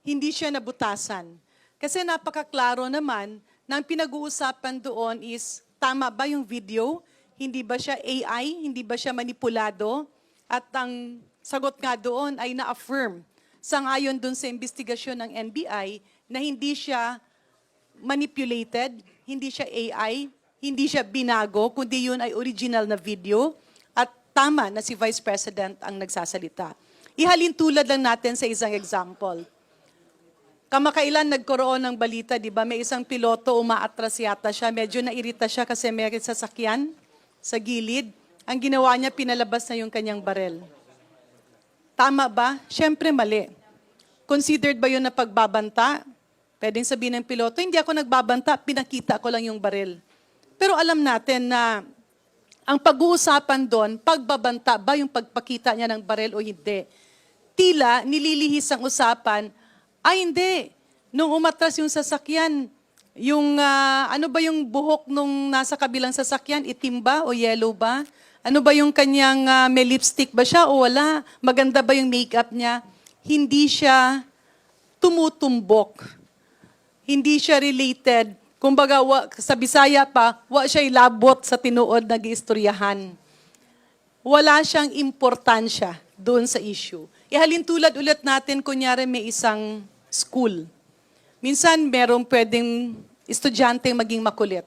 hindi siya nabutasan. Kasi napakaklaro naman na ang pinag-uusapan doon is, tama ba yung video? Hindi ba siya AI? Hindi ba siya manipulado? At ang sagot nga doon ay na-affirm sangayon doon sa investigasyon ng NBI na hindi siya manipulated, hindi siya AI, hindi siya binago, kundi yun ay original na video at tama na si Vice President ang nagsasalita. Ihalin tulad lang natin sa isang example. Kamakailan nagkaroon ng balita, di ba? May isang piloto, umaatras yata siya. Medyo nairita siya kasi may sasakyan sa gilid. Ang ginawa niya, pinalabas na yung kanyang barel. Tama ba? Siyempre mali. Considered ba yun na pagbabanta? Pwedeng sabihin ng piloto, hindi ako nagbabanta, pinakita ko lang yung barel. Pero alam natin na ang pag-uusapan doon, pagbabanta ba yung pagpakita niya ng barel o hindi? Tila, nililihis ang usapan, ay hindi. Nung umatras yung sasakyan, yung ano ba yung buhok nung nasa kabilang sasakyan, itim ba o yellow ba? Ano ba yung kanyang may lipstick ba siya o wala? Maganda ba yung makeup niya? Hindi siya tumutumbok. Hindi siya related. Kumbaga, sa Bisaya pa, wa siya ilabot sa tinuod na giistoryahan. Wala siyang importansya doon sa issue. Ihalin tulad ulit natin, kunyari may isang school. Minsan, merong pwedeng estudyante maging makulit.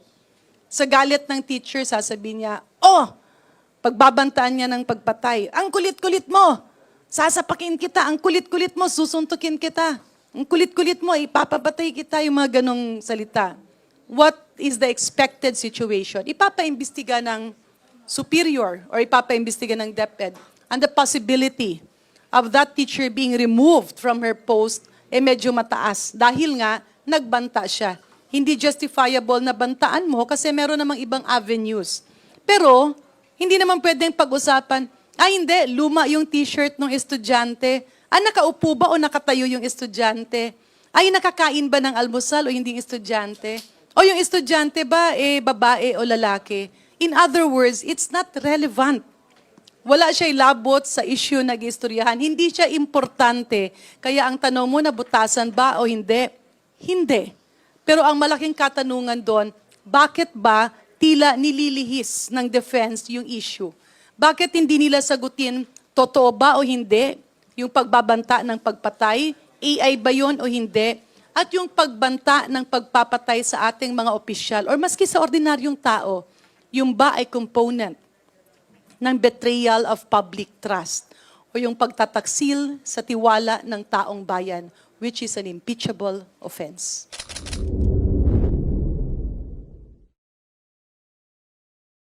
Sa galit ng teacher, sasabihin niya, pagbabantaan niya ng pagpatay. Ang kulit-kulit mo! Sasapakin kita. Ang kulit-kulit mo, susuntukin kita. Ang kulit-kulit mo, ipapapatay kita, yung mga ganong salita. What is the expected situation? Ipapaimbestiga ng superior or ipapaimbestiga ng DepEd and the possibility of that teacher being removed from her post medyo mataas dahil nga nagbanta siya. Hindi justifiable na bantaan mo kasi meron namang ibang avenues. Pero hindi naman pwedeng pag-usapan, hindi, luma yung t-shirt ng estudyante. Nakaupo ba o nakatayo yung estudyante? Nakakain ba ng almusal o hindi yung estudyante? O yung estudyante ba, babae o lalaki? In other words, it's not relevant. Wala siya ilabot sa issue na giistoryahan. Hindi siya importante. Kaya ang tanong mo, nabutasan ba o hindi? Hindi. Pero ang malaking katanungan doon, bakit ba tila nililihis ng defense yung issue? Bakit hindi nila sagutin, totoo ba o hindi? Yung pagbabanta ng pagpatay, AI ba yun o hindi? At yung pagbanta ng pagpapatay sa ating mga opisyal or maski sa ordinaryong tao, yung ba ay component ng betrayal of public trust o yung pagtataksil sa tiwala ng taong bayan, which is an impeachable offense.